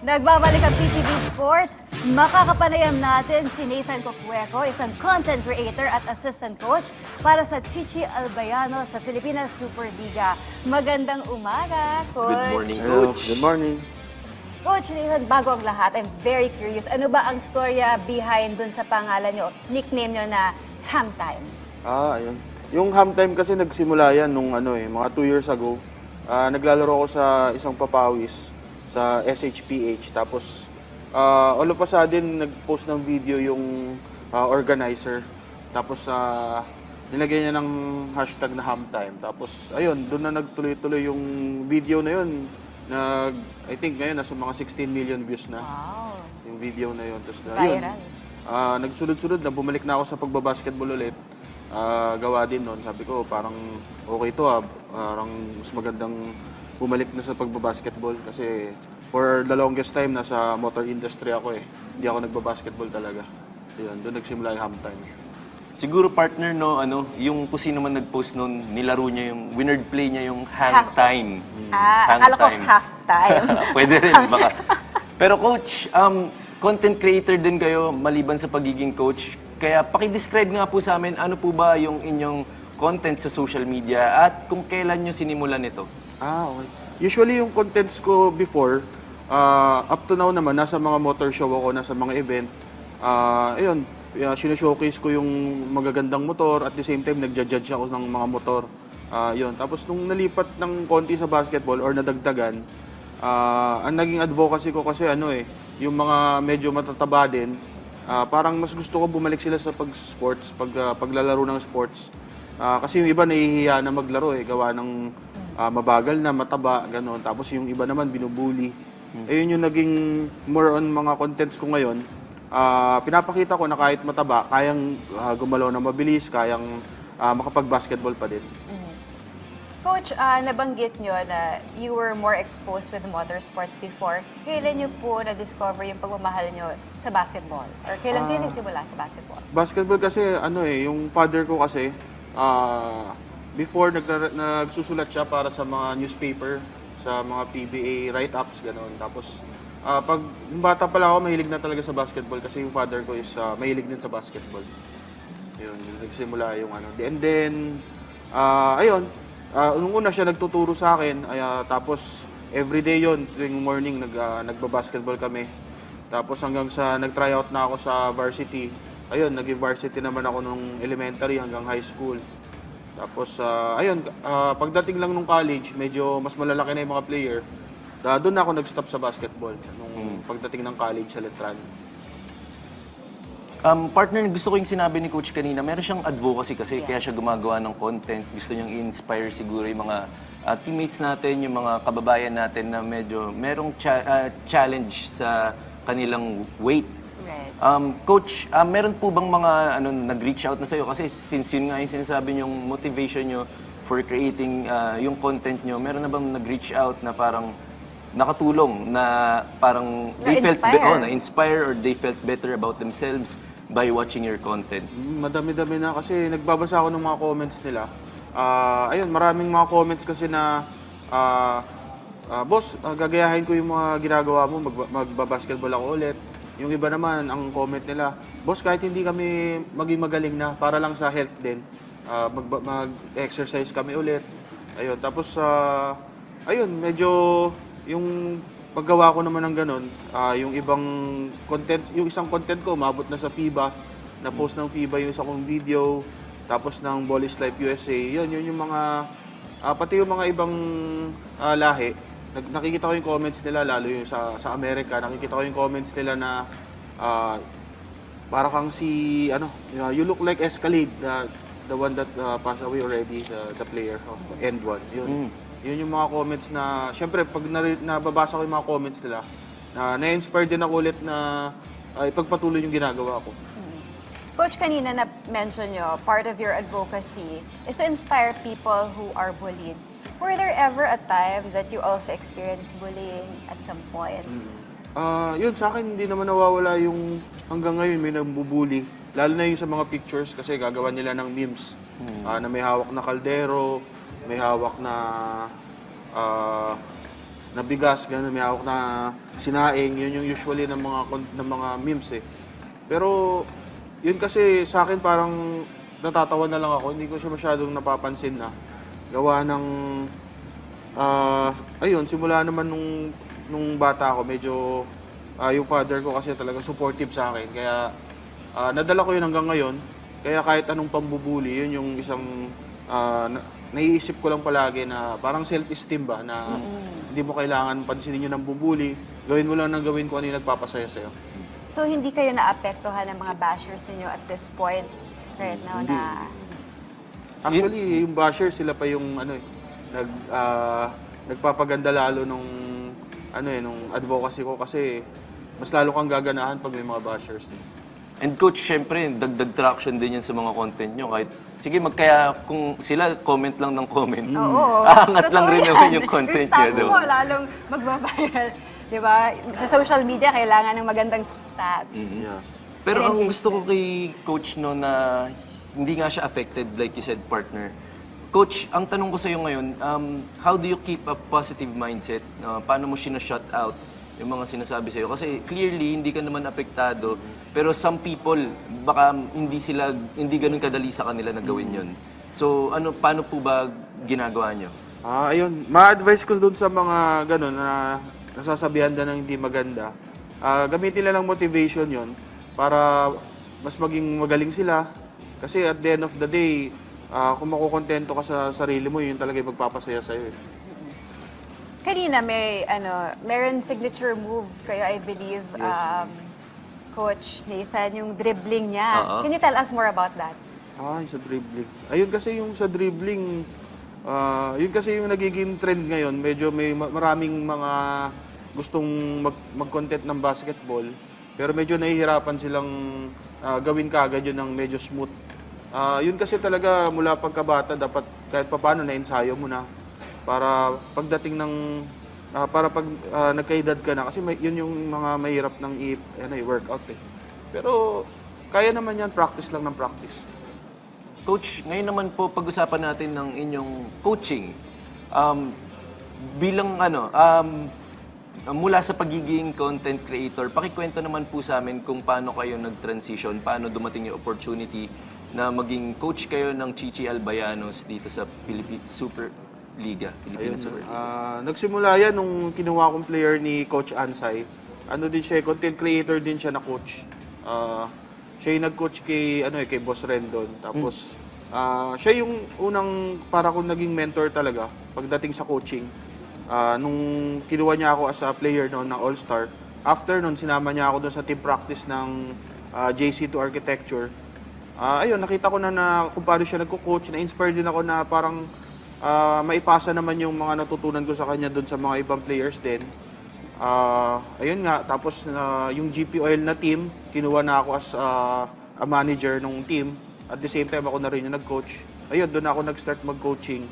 Nagbabalik ang PTV Sports. Makakapanayam natin si Nathan Cocueco, isang content creator at assistant coach para sa Chichi Albayano sa Pilipinas Superliga. Magandang umaga, Coach. Good morning, Hello, Coach. good morning. Coach Nathan, bago ang lahat, I'm very curious. Ano ba ang storya behind dun sa pangalan nyo, nickname nyo na Ham Time? Ayun. Yung Ham Time kasi nagsimula yan nung mga 2 years ago. Naglalaro ako sa isang papawis sa SHPH. Tapos, all of a sudden, nag-post ng video yung organizer. Tapos, nilagay niya ng hashtag na Ham Time. Tapos, ayun, doon na nagtuloy-tuloy yung video na yun. I think ngayon, nasa mga 16 million views na. Wow. Yung video na yun. Tapos, Viral. nagsunod-sunod na, bumalik na ako sa pagbabasketball ulit. Gawa din noon. Sabi ko, parang okay to parang mas magandang bumalik na sa pagbabasketball kasi for the longest time nasa motor industry ako eh. Hindi ako nagbabasketball talaga. Yun, doon nagsimula yung Ham Time. Siguro partner, no, yung kung sino man nag-post noon, nilaro niya yung winner play niya yung hang Hang- time. Akala ko half time. Pwede rin, baka. Pero Coach, content creator din kayo maliban sa pagiging coach. Kaya paki-describe nga po sa amin, ano po ba yung inyong content sa social media at kung kailan nyo sinimulan ito? Okay. Usually yung contents ko before, up to now naman, nasa mga motor show ako, nasa mga event. Ayun, sinashowcase ko yung magagandang motor, at the same time, nagja-judge ako ng mga motor. Yun. Tapos nung nalipat ng konti sa basketball or nadagdagan, ang naging advocacy ko kasi yung mga medyo matataba din, parang mas gusto ko bumalik sila sa pag-sports, paglalaro ng sports. Kasi yung iba nahihiya na maglaro gawa ng mabagal na, mataba, gano'n. Tapos yung iba naman binubuli. Yun yung naging more on mga contents ko ngayon. Pinapakita ko na kahit mataba, kayang gumalaw na mabilis, kayang makapag-basketball pa din. Coach, nabanggit nyo na you were more exposed with motorsports before. Kailan nyo po na-discover yung pagmamahal nyo sa basketball? Or kailan kayo nagsimula sa basketball? Basketball kasi, yung father ko kasi, before nagsusulat siya para sa mga newspaper, sa mga PBA write-ups, gano'n. Tapos, pag bata pa lang ako, mahilig na talaga sa basketball kasi yung father ko is mahilig din sa basketball. Yun, nagsimula yung And then, ayun, nung una siya nagtuturo sa akin, tapos everyday yon tuwing morning nagba-basketball kami. Tapos hanggang sa nag-tryout na ako sa varsity, ayun, naging varsity naman ako nung elementary hanggang high school. Tapos, pagdating lang nung college, medyo mas malalaki na yung mga player. Doon na ako nag-stop sa basketball nung pagdating ng college sa Letran. Partner, gusto ko yung sinabi ni Coach kanina, meron siyang advocacy kasi kaya siya gumagawa ng content. Gusto niyang i-inspire siguro yung mga teammates natin, yung mga kababayan natin na medyo merong challenge sa kanilang weight. Right. Coach, meron po bang mga nag-reach out na sa'yo? Kasi since yun nga yung sinasabi yung motivation nyo for creating yung content nyo, meron na bang nag-reach out na parang nakatulong na parang they felt na-inspire or they felt better about themselves by watching your content? Madami-dami na kasi nagbabasa ako ng mga comments nila. Ayun, maraming mga comments kasi na, boss, gagayahin ko yung mga ginagawa mo, magbabasketball ako ulit. Yung iba naman, ang comment nila, boss, kahit hindi kami maging magaling na, para lang sa health din, mag-exercise kami ulit. Ayun, tapos, ayun, medyo yung paggawa ko naman ng ganun, yung ibang content, yung isang content ko, umabot na sa FIBA, na-post ng FIBA yung isang kong video, tapos ng Ball is Life USA, yun yung mga, pati yung mga ibang lahi, nakikita ko yung comments nila, lalo yung sa Amerika, nakikita ko yung comments nila na para kang you look like Escalade, the one that passed away already, the player of End1. Yun yung mga comments na, syempre, pag nababasa ko yung mga comments nila, na-inspire din ako ulit na ipagpatuloy yung ginagawa ko. Coach, kanina na-mention nyo, part of your advocacy is to inspire people who are bullied. Were there ever a time that you also experienced bullying at some point? Yun, sa akin hindi naman nawawala yung hanggang ngayon may nambubuli. Lalo na yung sa mga pictures kasi gagawa nila ng memes na may hawak na kaldero, may hawak na na bigas, gano'n, may hawak na sinaing, yun yung usually ng mga memes eh. Pero yun kasi sa akin parang natatawa na lang ako, hindi ko siya masyadong napapansin na gawa ng ayun, simula naman nung bata ako, medyo yung father ko kasi talaga supportive sa akin. Kaya nadala ko yun hanggang ngayon. Kaya kahit anong pambubuli, yun yung isang naiisip ko lang palagi na parang self-esteem ba na hindi mo kailangan pansinin yun ng bubuli. Gawin mo lang ng gawin kung ano yung nagpapasaya sa'yo. So, hindi kayo naapektuhan ng mga bashers ninyo at this point right now Hindi. na... Actually, yung basher, sila pa yung nagpapaganda lalo nung advocacy ko kasi mas lalo kang gaganahan pag may mga bashers. And coach, syempre, dagdag traction din yan sa mga content nyo. Kahit, sige, kaya kung sila comment lang ng comment, Oo. aangat lang Totoo rin yan. naman yung content Yung stats nyo. mo, lalong magbabiral. Di ba? Sa social media, kailangan ng magandang stats. Yes. Pero ang Engagement. gusto ko kay coach no na hindi nga siya affected, like you said, partner. Coach, ang tanong ko sa iyo ngayon, how do you keep a positive mindset? Paano mo shut out yung mga sinasabi sa iyo? Kasi clearly, hindi ka naman apektado. Pero some people, baka hindi ganun kadali sa kanila na gawin yun. So, paano po ba ginagawa nyo? Ayun, ma-advise ko dun sa mga ganun na nasasabihan na ng hindi maganda. Gamitin nila ng motivation yon para mas maging magaling sila. Kasi at the end of the day, kung makukontento ka sa sarili mo, yun talaga yung magpapasaya sa'yo. Eh. Kanina meron signature move kayo, I believe, Yes. Coach Nathan, yung dribbling niya. Oo. Can you tell us more about that? Yung sa dribbling. Ayun kasi yung sa dribbling, yun kasi yung nagiging trend ngayon. Medyo may maraming mga gustong mag-content ng basketball. Pero medyo nahihirapan silang gawin kaagad yun ng medyo smooth. Yun kasi talaga mula pagkabata, dapat kahit papaano na-ensayo mo na. Para pagdating ng, para pag nagkaedad ka na. Kasi yun yung mga mahirap ng i-workout eh. Pero kaya naman yan, practice lang ng practice. Coach, ngayon naman po pag-usapan natin ng inyong coaching. Bilang mula sa pagiging content creator, pakikwento naman po sa amin kung paano kayo nag-transition, paano dumating yung opportunity na maging coach kayo ng Chichi Albayanos dito sa Philippine Super Liga. Ayun, Super Liga. nagsimula yan nung kinuha kong player ni Coach Ansay. Ano din siya, content creator din siya na coach. Siya yung nag-coach kay Boss Rendon. Tapos, siya yung unang para kong naging mentor talaga pagdating sa coaching. Nung kinuha niya ako as a player noon ng All-Star, after noon, sinama niya ako doon sa team practice ng JC2 Architecture. Ayun, nakita ko na kung paano siya nagko-coach, na-inspire din ako na parang maipasa naman yung mga natutunan ko sa kanya doon sa mga ibang players din. Ayun nga, tapos yung GP Oil na team, kinuha na ako as a manager ng team. At the same time, ako na rin yung nag-coach. Ayun, doon ako nag-start mag-coaching.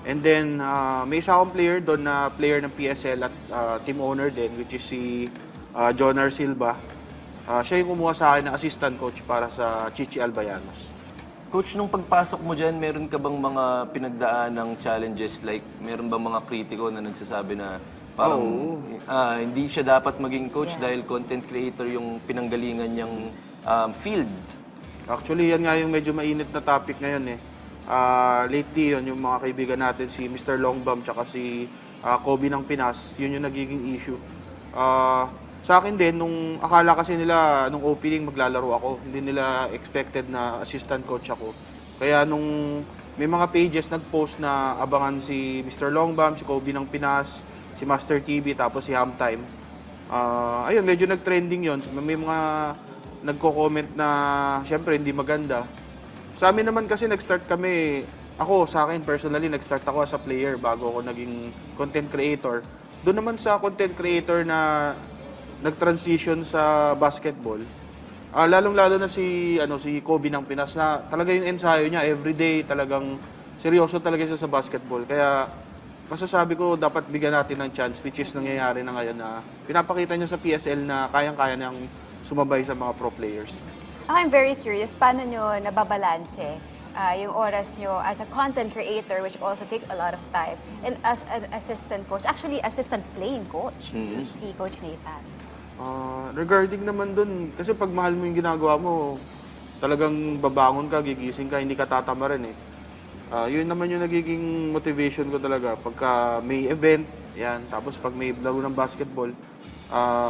And then, may isa akong player doon na player ng PSL at team owner din, which is si Jonar Silva. Siya yung kumuha sa akin na assistant coach para sa Chichi Albayanos. Coach, nung pagpasok mo dyan, meron ka bang mga pinagdaan ng challenges? Like, meron bang mga kritiko na nagsasabi na parang hindi siya dapat maging coach dahil content creator yung pinanggalingan niyang field? Actually, yan nga yung medyo mainit na topic ngayon eh. Lately, yun, yung mga kaibigan natin, si Mr. Longbam tsaka si Kobe ng Pinas, yun yung nagiging issue. Sa akin din, nung akala kasi nila, nung opening maglalaro ako, hindi nila expected na assistant coach ako. Kaya nung may mga pages nag-post na abangan si Mr. Longbam, si Kobe ng Pinas, si Master TV, tapos si Hamtime. Ayun, medyo nag-trending yun. May mga nagko-comment na, syempre, hindi maganda. Sa amin naman kasi nag-start kami, ako sa akin personally, nag-start ako as a player bago ako naging content creator. Doon naman sa content creator na nag-transition sa basketball, lalong-lalo na si Kobe ng Pinas na talaga yung ensayo niya everyday, talagang seryoso talaga siya sa basketball. Kaya masasabi ko dapat bigyan natin ng chance, which is nangyayari na ngayon na pinapakita niya sa PSL na kayang-kaya niyang sumabay sa mga pro players. I'm very curious, paano nyo nababalanse yung oras nyo as a content creator, which also takes a lot of time, and as an assistant coach, actually assistant playing coach, si Coach Nathan? Regarding naman dun, kasi pag mahal mo yung ginagawa mo, talagang babangon ka, gigising ka, hindi ka tatamarin eh. Yun naman yung nagiging motivation ko talaga. Pagka may event, yan, tapos pag may laro ng basketball,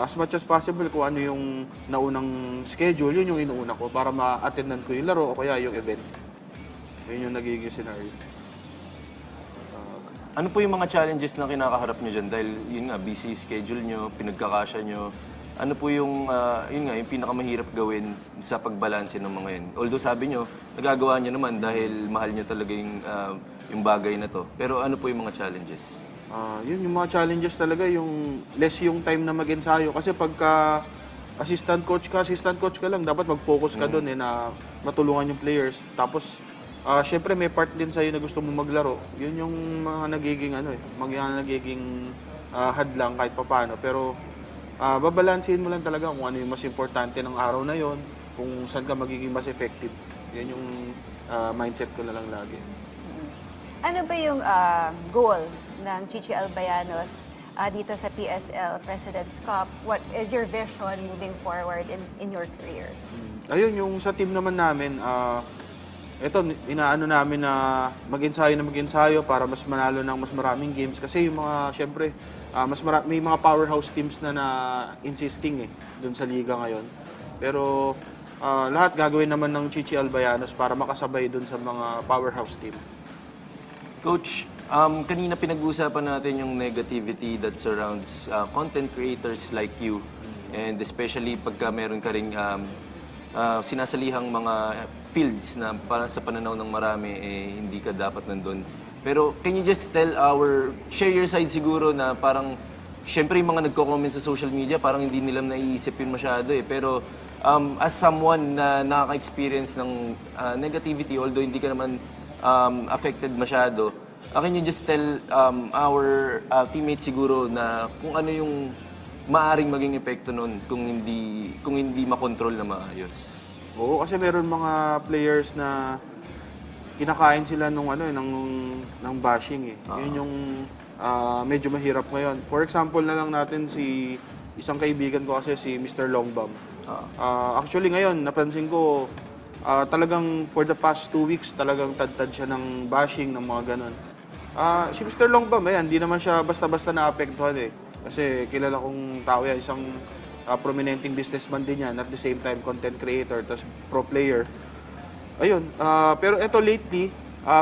as much as possible kung ano yung naunang schedule, yun yung inuuna ko para ma-attendan ko yung laro o kaya yung event. Yun yung nagiging scenario. Ano po yung mga challenges na kinakaharap nyo dyan? Dahil yun nga, busy schedule nyo, pinagkakasya nyo. Ano po yung, yun nga, yung pinakamahirap gawin sa pagbalanse ng mga yun? Although sabi nyo, nagagawa nyo naman dahil mahal nyo talaga yung bagay na to. Pero ano po yung mga challenges? Yun, yung mga challenges talaga, yung less yung time na mag-ensayo. Kasi pagka assistant coach ka lang, dapat mag-focus ka doon na matulungan yung players. Tapos, syempre may part din sa'yo na gusto mo maglaro. Yun yung mga nagiging, nagiging hadlang kahit papano. Pero, babalansin mo lang talaga kung ano yung mas importante ng araw na yon, kung saan ka magiging mas effective. Yan yung mindset ko na lang lagi. Ano ba yung goal ng Chichi Albayanos dito sa PSL President's Cup? What is your vision moving forward in your career? Ayun, yung sa team naman namin, ito, inaano namin na mag-ensayo para mas manalo ng mas maraming games. Kasi yung mga, syempre, may mga powerhouse teams na insisting dun sa liga ngayon. Pero lahat gagawin naman ng Chichi Albayanos para makasabay dun sa mga powerhouse team. Coach, kanina pinag-uusapan natin yung negativity that surrounds content creators like you. And especially pagka meron ka ring sinasalihang mga fields na para sa pananaw ng marami, hindi ka dapat nandun. Pero can you just share your side siguro na parang, syempre yung mga nagko-comment sa social media, parang hindi nila naiisip yun masyado eh. Pero as someone na nakaka-experience ng negativity, although hindi ka naman affected masyado, can you just tell our teammates siguro na kung ano yung maaring maging epekto nun kung hindi makontrol na maayos? Oo, kasi meron mga players na kinakain sila ng bashing eh. Yun yung medyo mahirap ngayon. For example na lang natin isang kaibigan ko kasi si Mr. Longbam. Actually ngayon, napansin ko talagang for the past 2 weeks talagang tad-tad siya ng bashing, ng mga ganon. Si Mr. Longbam, hindi naman siya basta-basta naapektuhan eh. Kasi kilala kong tao yan, isang prominenting businessman din yan, at the same time content creator, tapos pro player. Ayun, pero eto lately,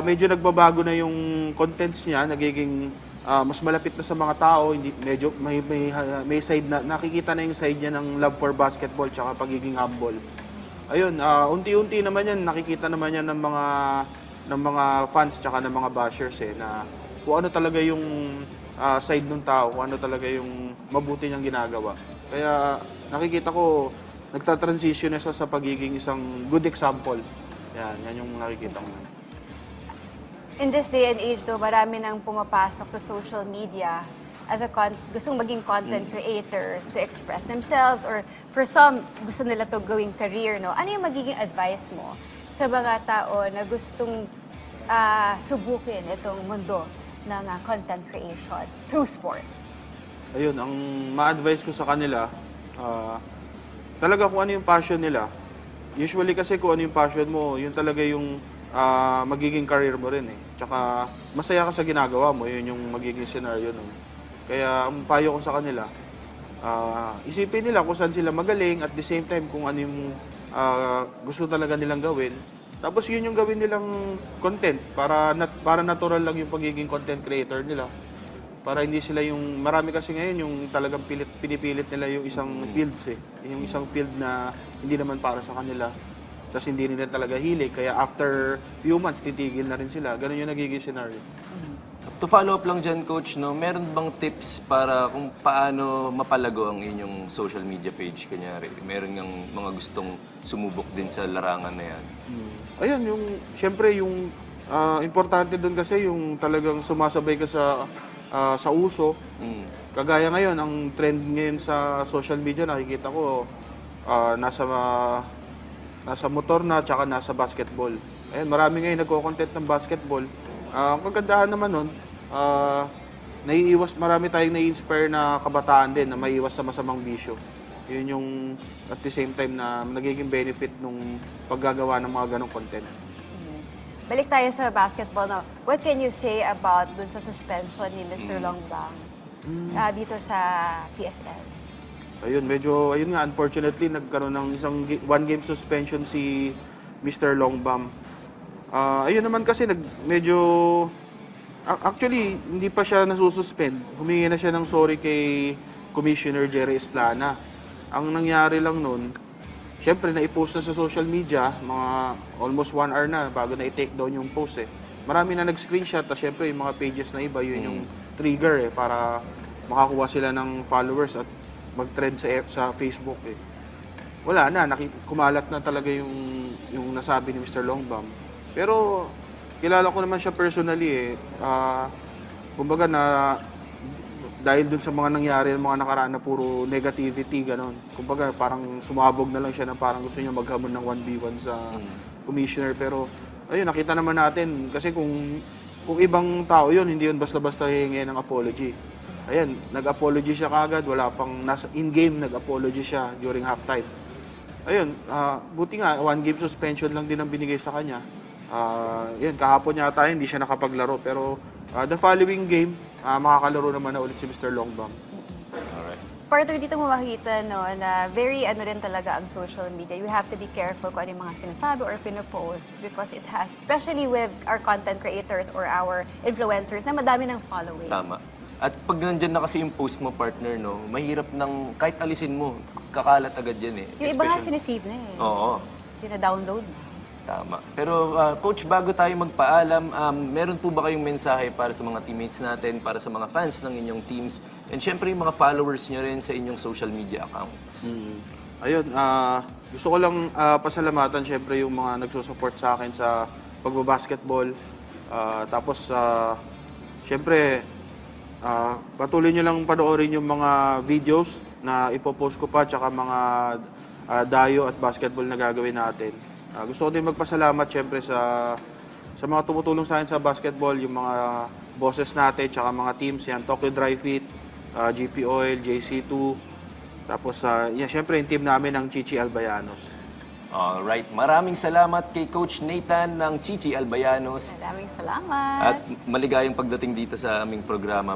medyo nagbabago na yung contents niya, nagiging mas malapit na sa mga tao, medyo may side na nakikita na yung side niya ng love for basketball tsaka pagiging humble. Ayun, unti-unti naman yan, nakikita naman yan ng mga fans tsaka ng mga bashers na kung ano talaga yung side ng tao, kung ano talaga yung mabuti niyang ginagawa. Kaya nakikita ko, nagta-transition na siya sa pagiging isang good example. Yan yung nakikita ko. In this day and age, though, marami nang pumapasok sa social media as gustong maging content creator to express themselves, or for some, gusto nila to gawing career, no? Ano yung magiging advice mo sa mga tao na gustong subukin itong mundo ng content creation through sports? Ayun, ang ma-advise ko sa kanila, talaga kung ano yung passion nila. Usually kasi kung ano yung passion mo, yun talaga yung magiging career mo rin eh. Tsaka masaya ka sa ginagawa mo, yun yung magiging scenario nun. Kaya ang payo ko sa kanila, isipin nila kung saan sila magaling, at the same time kung ano yung gusto talaga nilang gawin. Tapos yun yung gawin nilang content para natural lang yung pagiging content creator nila. Para hindi sila yung, marami kasi ngayon yung talagang pinipilit nila yung isang fields eh. Yung isang field na hindi naman para sa kanila. Tapos hindi nila talaga hilig. Kaya after few months, titigil na rin sila. Ganun yung nagiging scenario. To follow up lang dyan, Coach, no, meron bang tips para kung paano mapalago ang inyong social media page? Kanyari, meron ng mga gustong sumubok din sa larangan na yan? Ayun, siyempre yung importante doon kasi yung talagang sumasabay ka sa uso. Kagaya ngayon, ang trend ngayon sa social media, nakikita ko, nasa motor na, tsaka nasa basketball. Ayan, marami ngayon nagko-content ng basketball. Ang kagandahan naman nun, marami tayong nai-inspire na kabataan din na maiiwas sa masamang bisyo. Yun yung at the same time na nagiging benefit nung paggagawa ng mga ganong content. Balik tayo sa basketball. No? What can you say about dun sa suspension ni Mr. Longbang dito sa PSL? Ayun, ayun nga, unfortunately, nagkaroon ng isang one-game suspension si Mr. Longbam. Ayun naman kasi, actually, hindi pa siya nasususpend. Humingi na siya ng sorry kay Commissioner Jerry Esplana. Ang nangyari lang nun, syempre, na-post na sa social media, mga almost 1 hour na bago na i-take down yung post eh. Marami na nag-screenshot, at syempre, yung mga pages na iba, yun yung trigger eh, para makakuha sila ng followers at mag-trend sa Facebook eh. Wala na, kumalat na talaga yung nasabi ni Mr. Longbam. Pero kilala ko naman siya personally eh. Kumbaga dahil dun sa mga nangyari, mga nakaraan na puro negativity, gano'n. Kumbaga parang sumabog na lang siya na parang gusto niya maghamon ng 1v1 sa commissioner. Pero ayun, nakita naman natin kasi kung ibang tao yun, hindi yun basta-basta hihingi ng apology. Ayan, nag-apology siya kagad, wala pang nasa in-game, nag-apology siya during halftime. Ayun, buti nga, 1-game suspension lang din ang binigay sa kanya. Yan, kahapon yata hindi siya nakapaglaro, pero the following game, makakalaro naman na ulit si Mr. Longbam. Alright. Partner, dito mo makita no, na very rin talaga ang social media. You have to be careful kung ano yung mga sinasabi or pinopost because it has, especially with our content creators or our influencers na madami ng following. Tama. At pag nandyan na kasi yung post mo, partner, no, mahirap nang kahit alisin mo, kakalat agad yan eh. Yung iba nga Especially- sinisave na eh. Oo, Pina-download na. tama. Pero Coach, bago tayo magpaalam, meron po ba kayong mensahe para sa mga teammates natin, para sa mga fans ng inyong teams, and syempre yung mga followers nyo rin sa inyong social media accounts? Ayun, gusto ko lang pasalamatan syempre yung mga nagsusupport sa akin sa pagbabasketball. Tapos, syempre, patuloy nyo lang panoorin yung mga videos na ipopost ko pa, tsaka mga dayo at basketball na gagawin natin. Gusto ko din magpasalamat syempre sa mga tumutulong sa akin sa basketball, yung mga bosses natin, tsaka mga teams, yan, Tokyo Dry Fit, GP Oil, JC2, tapos syempre yung team namin ng Chichi Albayanos. Alright, maraming salamat kay Coach Nathan ng Chichi Albayanos Maraming salamat. at maligayang pagdating dito sa aming programa.